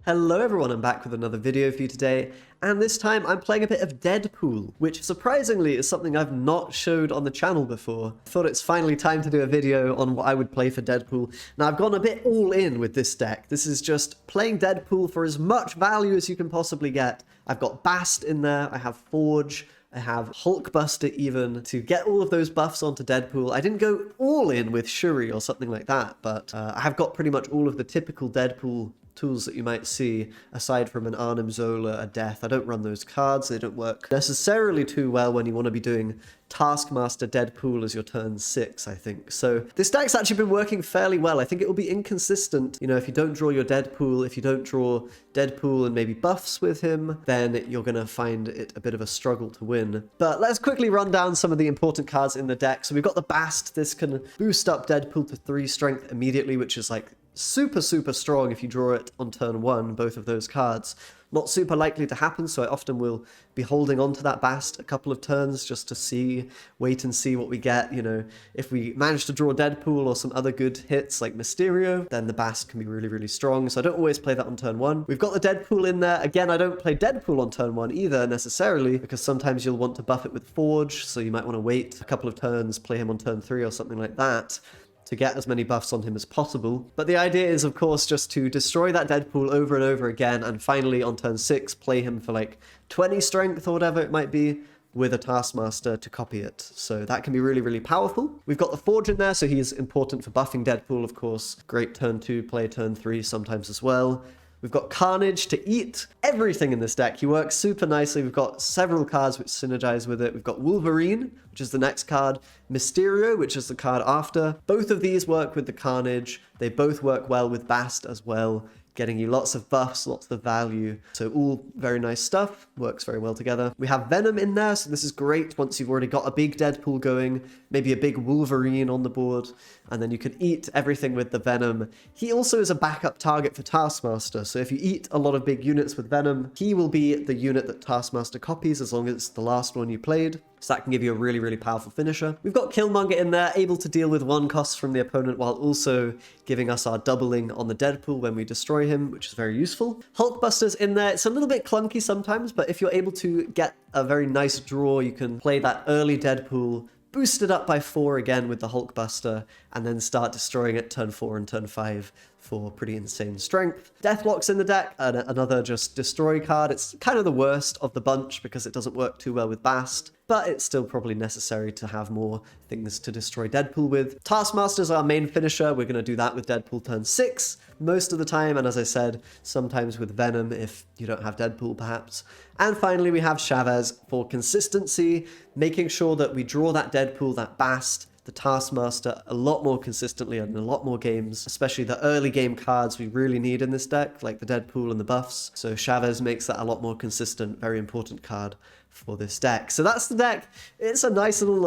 Hello everyone, I'm back with another video for you today, and this time I'm playing a bit of Deadpool, which surprisingly is something I've not showed on the channel before. I thought it's finally time to do a video on what I would play for Deadpool. Now I've gone a bit all in with this deck. This is just playing Deadpool for as much value as you can possibly get. I've got Bast in there, I have Forge, I have Hulkbuster even, to get all of those buffs onto Deadpool. I didn't go all in with Shuri or something like that, but I have got pretty much all of the typical Deadpool tools that you might see, aside from an Arnim Zola, a Death. I don't run those cards, they don't work necessarily too well when you want to be doing Taskmaster Deadpool as your turn 6, I think. So this deck's actually been working fairly well. I think it will be inconsistent, you know, if you don't draw your Deadpool, if you don't draw Deadpool and maybe buffs with him, then you're gonna find it a bit of a struggle to win. But let's quickly run down some of the important cards in the deck. So we've got the Bast. This can boost up Deadpool to 3 strength immediately, which is like super strong if you draw it on turn 1, both of those cards. Not super likely to happen, so I often will be holding on to that Bast a couple of turns just to wait and see what we get. You know, if we manage to draw Deadpool or some other good hits like Mysterio, then the Bast can be really strong, so I don't always play that on turn 1. We've got the Deadpool in there. Again, I don't play Deadpool on turn 1 either necessarily, because sometimes you'll want to buff it with Forge, so you might want to wait a couple of turns, play him on turn 3 or something like that, to get as many buffs on him as possible. But the idea is, of course, just to destroy that Deadpool over and over again, and finally on turn 6, play him for like 20 strength or whatever it might be, with a Taskmaster to copy it. So that can be really powerful. We've got the Forge in there, so he's important for buffing Deadpool, of course. Great turn 2, play turn 3 sometimes as well. We've got Carnage to eat everything in this deck. He works super nicely. We've got several cards which synergize with it. We've got Wolverine, which is the next card. Mysterio, which is the card after. Both of these work with the Carnage. They both work well with Bast as well, getting you lots of buffs, lots of value. So all very nice stuff, works very well together. We have Venom in there, so this is great once you've already got a big Deadpool going, maybe a big Wolverine on the board, and then you can eat everything with the Venom. He also is a backup target for Taskmaster, so if you eat a lot of big units with Venom, he will be the unit that Taskmaster copies as long as it's the last one you played. So that can give you a really powerful finisher. We've got Killmonger in there, able to deal with 1 cost from the opponent while also giving us our doubling on the Deadpool when we destroy him, which is very useful. Hulkbuster's in there. It's a little bit clunky sometimes, but if you're able to get a very nice draw, you can play that early Deadpool, boost it up by 4 again with the Hulkbuster, and then start destroying it turn 4 and turn 5 for pretty insane strength. Deathlok's in the deck, and another just destroy card. It's kind of the worst of the bunch because it doesn't work too well with Bast, but it's still probably necessary to have more things to destroy Deadpool with. Taskmaster's our main finisher. We're going to do that with Deadpool turn 6 most of the time, and as I said, sometimes with Venom if you don't have Deadpool perhaps. And finally we have Chavez for consistency, making sure that we draw that Deadpool, that Bast, the Taskmaster a lot more consistently and in a lot more games, especially the early game cards we really need in this deck, like the Deadpool and the buffs. So Chavez makes that a lot more consistent, very important card for this deck. So that's the deck. It's a nice little,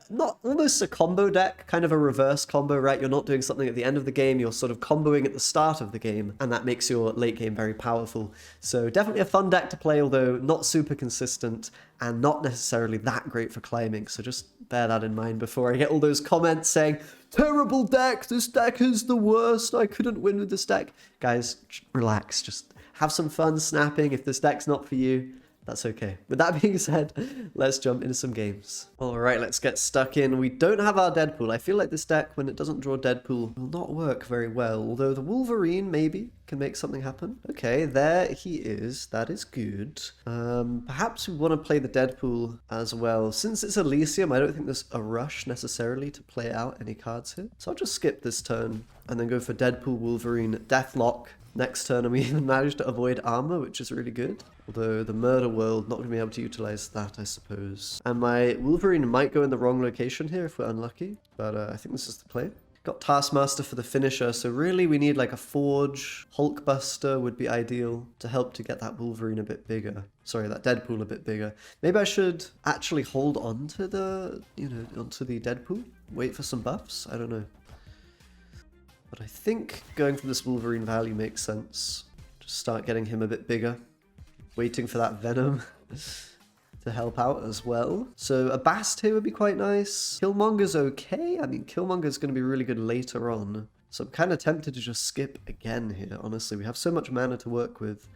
not almost a combo deck, kind of a reverse combo, right? You're not doing something at the end of the game, you're sort of comboing at the start of the game, and that makes your late game very powerful. So definitely a fun deck to play, although not super consistent and not necessarily that great for climbing. So just bear that in mind before I get all those comments saying, terrible deck, this deck is the worst, I couldn't win with this deck. Guys, relax, just have some fun snapping. If this deck's not for you, that's okay. With that being said, let's jump into some games. Alright, let's get stuck in. We don't have our Deadpool. I feel like this deck, when it doesn't draw Deadpool, will not work very well. Although the Wolverine, maybe, can make something happen. Okay, there he is. That is good. Perhaps we want to play the Deadpool as well. Since it's Elysium, I don't think there's a rush necessarily to play out any cards here. So I'll just skip this turn and then go for Deadpool, Wolverine, Deathlok next turn, and we even managed to avoid armor, which is really good. Although the murder world, not going to be able to utilize that, I suppose. And my Wolverine might go in the wrong location here if we're unlucky, but I think this is the play. Got Taskmaster for the finisher, so really we need like a Forge. Hulkbuster would be ideal to help to get that Wolverine a bit bigger. Sorry, that Deadpool a bit bigger. Maybe I should actually hold on to the, onto the Deadpool? Wait for some buffs? I don't know. But I think going for this Wolverine value makes sense. Just start getting him a bit bigger. Waiting for that Venom to help out as well. So a Bast here would be quite nice. Killmonger's okay. I mean, Killmonger's going to be really good later on. So I'm kind of tempted to just skip again here, honestly. We have so much mana to work with.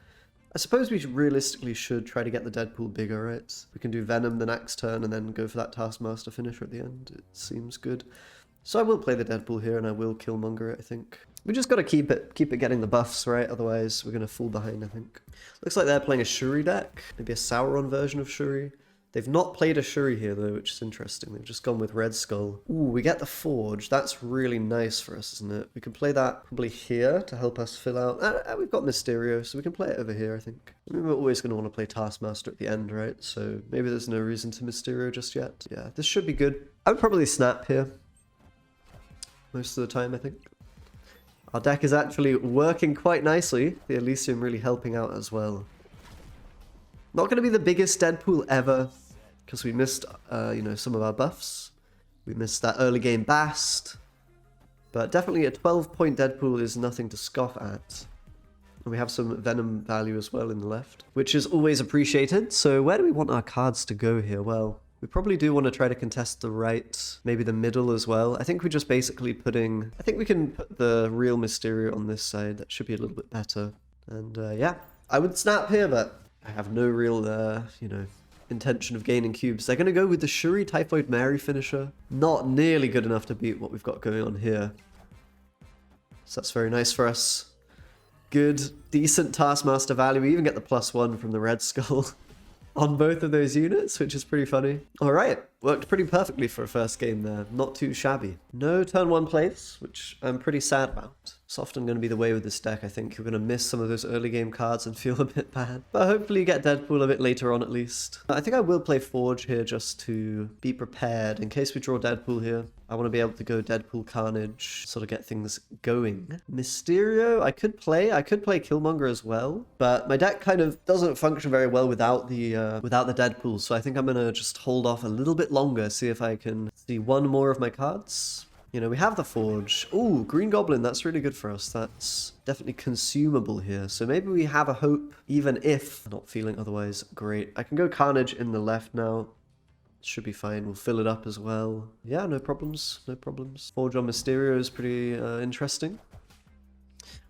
I suppose we realistically should try to get the Deadpool bigger, right? We can do Venom the next turn and then go for that Taskmaster finisher at the end. It seems good. So I will play the Deadpool here and I will Killmonger it, I think. We just got to keep it getting the buffs, right? Otherwise we're going to fall behind, I think. Looks like they're playing a Shuri deck. Maybe a Sauron version of Shuri. They've not played a Shuri here though, which is interesting. They've just gone with Red Skull. Ooh, we get the Forge. That's really nice for us, isn't it? We can play that probably here to help us fill out. We've got Mysterio, so we can play it over here, I think. I mean, we're always going to want to play Taskmaster at the end, right? So maybe there's no reason to Mysterio just yet. Yeah, this should be good. I would probably snap here. Most of the time, I think. Our deck is actually working quite nicely. The Elysium really helping out as well. Not going to be the biggest Deadpool ever, because we missed, you know, some of our buffs. We missed that early game Bast. But definitely a 12-point Deadpool is nothing to scoff at. And we have some Venom value as well in the left, which is always appreciated. So where do we want our cards to go here? Well, we probably do want to try to contest the right, maybe the middle as well. I think we're just basically putting... I think we can put the real Mysterio on this side. That should be a little bit better. And yeah, I would snap here, but I have no real, you know, intention of gaining cubes. They're going to go with the Shuri Typhoid Mary finisher. Not nearly good enough to beat what we've got going on here. So that's very nice for us. Good, decent Taskmaster value. We even get the +1 from the Red Skull on both of those units, which is pretty funny. All right, worked pretty perfectly for a first game there. Not too shabby. No turn 1 plays, which I'm pretty sad about. It's often going to be the way with this deck, I think. You're going to miss some of those early game cards and feel a bit bad. But hopefully you get Deadpool a bit later on at least. I think I will play Forge here just to be prepared in case we draw Deadpool here. I want to be able to go Deadpool Carnage, sort of get things going. Mysterio, I could play Killmonger as well, but my deck kind of doesn't function very well without the Deadpool, so I think I'm going to just hold off a little bit longer, see if I can see one more of my cards. You know, we have the Forge. Ooh, Green Goblin, that's really good for us. That's definitely consumable here. So maybe we have a hope, even if not feeling otherwise great. I can go Carnage in the left now. Should be fine. We'll fill it up as well. Yeah, no problems. No problems. Forge on Mysterio is pretty interesting.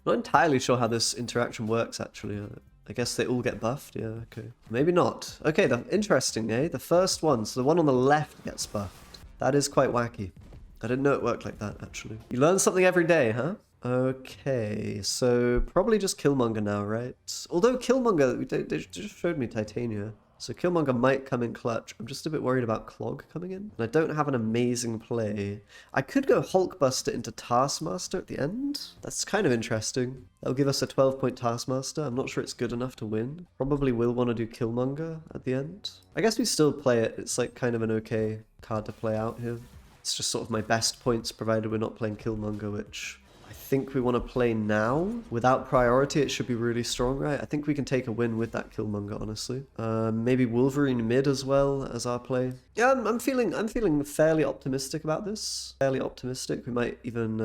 Not entirely sure how this interaction works, actually. I guess they all get buffed. Yeah, okay. Maybe not. Okay, interesting, eh? The first one, so the one on the left gets buffed. That is quite wacky. I didn't know it worked like that, actually. You learn something every day, huh? Okay, so probably just Killmonger now, right? Although Killmonger, they just showed me Titania. So Killmonger might come in clutch. I'm just a bit worried about Clog coming in. And I don't have an amazing play. I could go Hulkbuster into Taskmaster at the end. That's kind of interesting. That'll give us a 12-point Taskmaster. I'm not sure it's good enough to win. Probably will want to do Killmonger at the end. I guess we still play it. It's like kind of an okay card to play out here. It's just sort of my best points, provided we're not playing Killmonger, which I think we want to play now. Without priority, it should be really strong, right? I think we can take a win with that Killmonger, honestly. Maybe Wolverine mid as well as our play. Yeah, I'm feeling fairly optimistic about this. Fairly optimistic. We might even...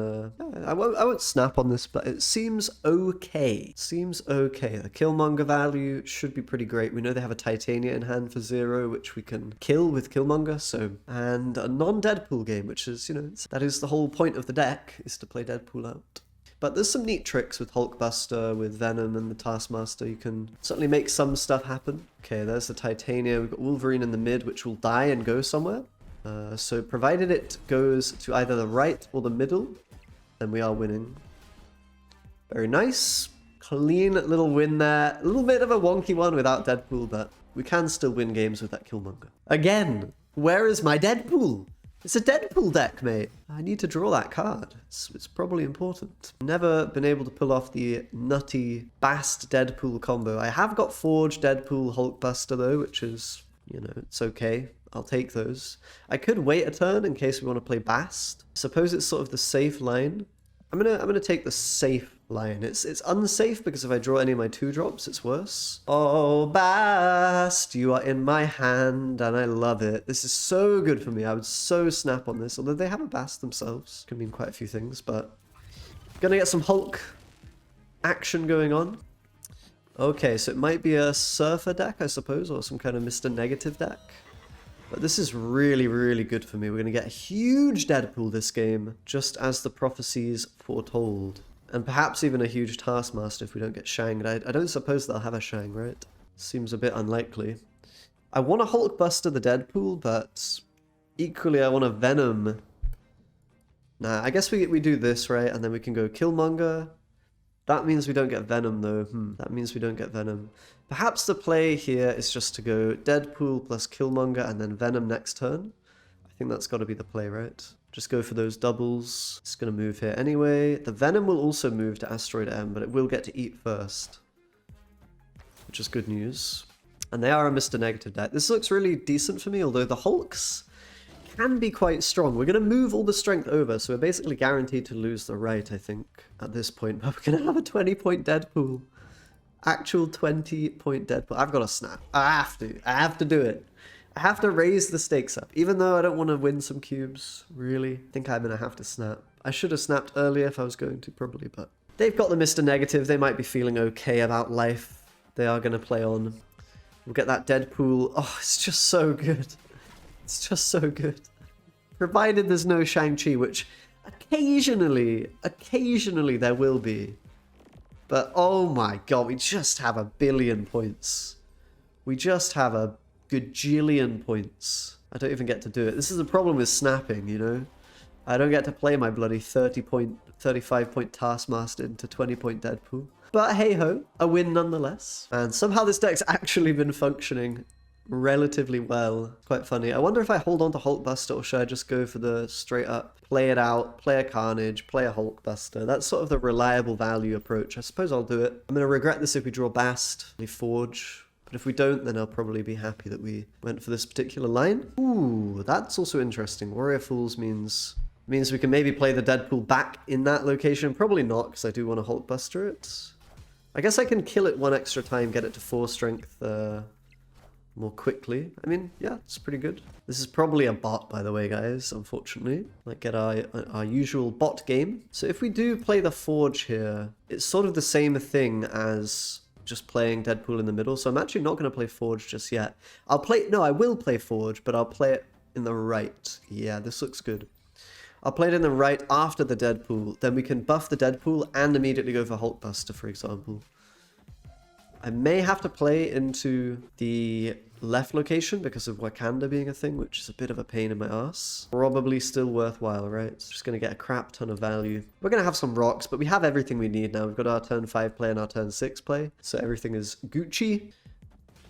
I won't snap on this, but it seems okay. Seems okay. The Killmonger value should be pretty great. We know they have a Titania in hand for 0, which we can kill with Killmonger, so... And a non-Deadpool game, which is, you know, that is the whole point of the deck, is to play Deadpool out. But there's some neat tricks with Hulkbuster, with Venom and the Taskmaster. You can certainly make some stuff happen. Okay, there's the Titania. We've got Wolverine in the mid, which will die and go somewhere. So provided it goes to either the right or the middle, then we are winning. Very nice. Clean little win there. A little bit of a wonky one without Deadpool, but we can still win games with that Killmonger. Again, where is my Deadpool? It's a Deadpool deck, mate. I need to draw that card. It's probably important. Never been able to pull off the nutty Bast Deadpool combo. I have got Forge, Deadpool, Hulkbuster though, which is, you know, it's okay. I'll take those. I could wait a turn in case we want to play Bast. Suppose it's sort of the safe line. I'm gonna take the safe line. It's unsafe because if I draw any of my 2-drops, it's worse. Oh, Bast, you are in my hand, and I love it. This is so good for me. I would so snap on this, although they have a Bast themselves. Could mean quite a few things, but gonna get some Hulk action going on. Okay, so it might be a Surfer deck, I suppose, or some kind of Mr. Negative deck. But this is really, really good for me. We're going to get a huge Deadpool this game, just as the prophecies foretold. And perhaps even a huge Taskmaster if we don't get Shanged. I don't suppose they'll have a Shang, right? Seems a bit unlikely. I want a Hulkbuster the Deadpool, but equally I want a Venom. Nah, I guess we do this, right? And then we can go Killmonger. That means we don't get Venom, though. That means we don't get Venom. Perhaps the play here is just to go Deadpool plus Killmonger and then Venom next turn. I think that's got to be the play, right? Just go for those doubles. It's going to move here anyway. The Venom will also move to Asteroid M, but it will get to eat first, which is good news. And they are a Mr. Negative deck. This looks really decent for me, although the Hulks can be quite strong. We're going to move all the strength over, so we're basically guaranteed to lose the right, I think, at this point. But we're going to have a 20-point Deadpool. Actual 20-point Deadpool. I've got to snap. I have to do it. I have to raise the stakes up. Even though I don't want to win some cubes, really. I think I'm going to have to snap. I should have snapped earlier if I was going to, probably, but they've got the Mr. Negative. They might be feeling okay about life. They are going to play on. We'll get that Deadpool. Oh, it's just so good. It's just so good. Provided there's no Shang-Chi, which occasionally there will be. But oh my god, we just have a billion points. We just have a gajillion points. I don't even get to do it. This is the problem with snapping, you know? I don't get to play my bloody 35-point Taskmaster into 20-point Deadpool. But hey-ho, a win nonetheless. And somehow this deck's actually been functioning relatively well. Quite funny. I wonder if I hold on to Hulkbuster or should I just go for the straight up, play it out, play a Carnage, play a Hulkbuster. That's sort of the reliable value approach. I suppose I'll do it. I'm going to regret this if we draw Bast, we Forge. But if we don't, then I'll probably be happy that we went for this particular line. Ooh, that's also interesting. Warrior Fools means we can maybe play the Deadpool back in that location. Probably not, because I do want to Hulkbuster it. I guess I can kill it one extra time, get it to 4 strength more quickly. I mean, yeah, it's pretty good. This is probably a bot, by the way, guys, unfortunately. Like, get our usual bot game. So if we do play the Forge here, it's sort of the same thing as just playing Deadpool in the middle. So I'm actually not going to play Forge just yet. I will play Forge, but I'll play it in the right. Yeah, this looks good. I'll play it in the right after the Deadpool. Then we can buff the Deadpool and immediately go for Hulkbuster, for example. I may have to play into the left location because of Wakanda being a thing, which is a bit of a pain in my ass. Probably still worthwhile, right? Just going to get a crap ton of value. We're going to have some rocks, but we have everything we need now. We've got our turn 5 play and our turn 6 play, so everything is Gucci.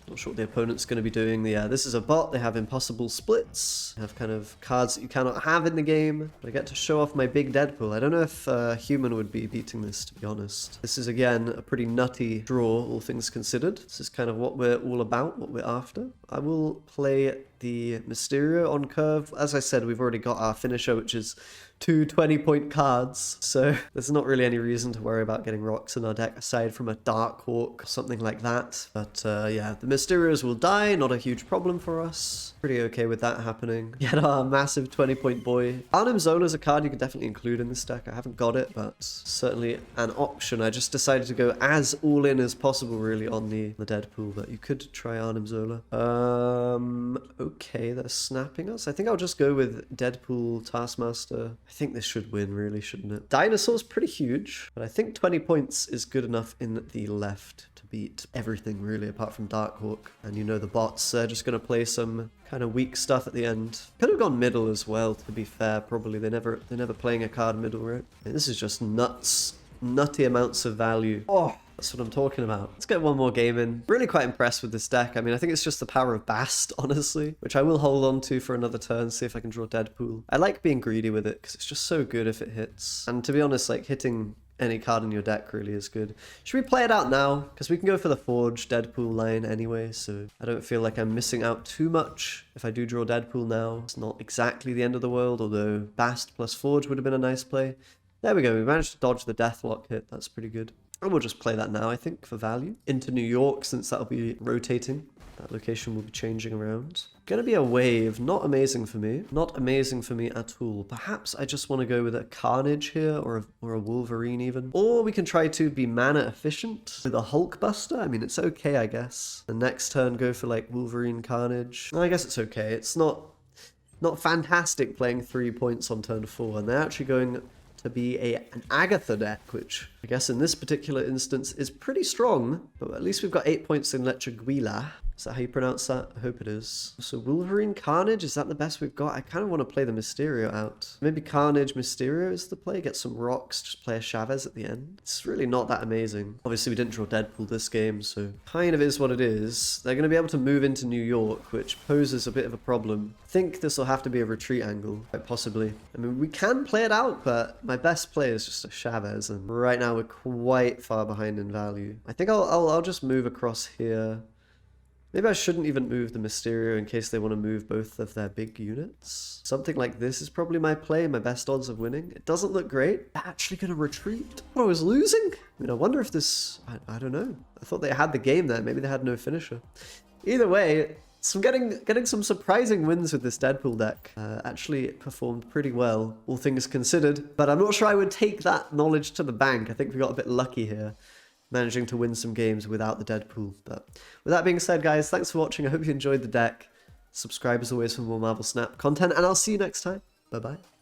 Not sure what the opponent's going to be doing. Yeah, this is a bot. They have impossible splits. They have kind of cards that you cannot have in the game. But I get to show off my big Deadpool. I don't know if Human would be beating this, to be honest. This is, again, a pretty nutty draw, all things considered. This is kind of what we're all about, what we're after. I will play the Mysterio on curve. As I said, we've already got our finisher, which is 2 20-point cards, so there's not really any reason to worry about getting rocks in our deck aside from a Dark Hawk or something like that. But yeah, the Mysterios will die, not a huge problem for us. Pretty okay with that happening. Get our massive 20-point boy. Arnim Zola is a card you could definitely include in this deck. I haven't got it, but certainly an option. I just decided to go as all in as possible really on the Deadpool, but you could try Arnim Zola. Okay, they're snapping us. I think I'll just go with Deadpool, Taskmaster. I think this should win, really, shouldn't it? Dinosaur's pretty huge, but I think 20 points is good enough in the left to beat everything, really, apart from Darkhawk. And you know the bots are just going to play some kind of weak stuff at the end. Could have gone middle as well, to be fair, probably. They're never playing a card middle, right? I mean, this is just nutty amounts of value. Oh, that's what I'm talking about. Let's get one more game in. Really quite impressed with this deck. I mean, I think it's just the power of Bast, honestly, which I will hold on to for another turn, see if I can draw Deadpool. I like being greedy with it because it's just so good if it hits. And to be honest, like hitting any card in your deck really is good. Should we play it out now? Because we can go for the Forge Deadpool line anyway, so I don't feel like I'm missing out too much if I do draw Deadpool now. It's not exactly the end of the world, although Bast plus Forge would have been a nice play. There we go, we managed to dodge the Deathlock hit, that's pretty good. And we'll just play that now, I think, for value. Into New York, since that'll be rotating. That location will be changing around. Gonna be a wave. Not amazing for me. Not amazing for me at all. Perhaps I just want to go with a Carnage here, or a Wolverine even. Or we can try to be mana efficient with a Hulkbuster. I mean, it's okay, I guess. The next turn go for like Wolverine Carnage. I guess it's okay. It's not fantastic playing 3 points on turn 4, and they're actually going to be an Agatha deck, which I guess in this particular instance is pretty strong, but at least we've got 8 points in Leche Guila. Is that how you pronounce that? I hope it is. So Wolverine Carnage, is that the best we've got? I kind of want to play the Mysterio out. Maybe Carnage Mysterio is the play, get some rocks, just play a Chavez at the end. It's really not that amazing. Obviously we didn't draw Deadpool this game, so kind of is what it is. They're going to be able to move into New York, which poses a bit of a problem. I think this will have to be a retreat angle, quite possibly. I mean, we can play it out, but my best play is just a Chavez, and right now we're quite far behind in value. I think I'll just move across here. Maybe I shouldn't even move the Mysterio in case they want to move both of their big units. Something like this is probably my play, my best odds of winning. It doesn't look great. They're actually going to retreat. I was losing. I mean, I wonder if this... I don't know. I thought they had the game there. Maybe they had no finisher. Either way, so I'm getting some surprising wins with this Deadpool deck. Actually, it performed pretty well, all things considered. But I'm not sure I would take that knowledge to the bank. I think we got a bit lucky here, managing to win some games without the Deadpool. But with that being said, guys, thanks for watching. I hope you enjoyed the deck. Subscribe as always for more Marvel Snap content, and I'll see you next time. Bye-bye.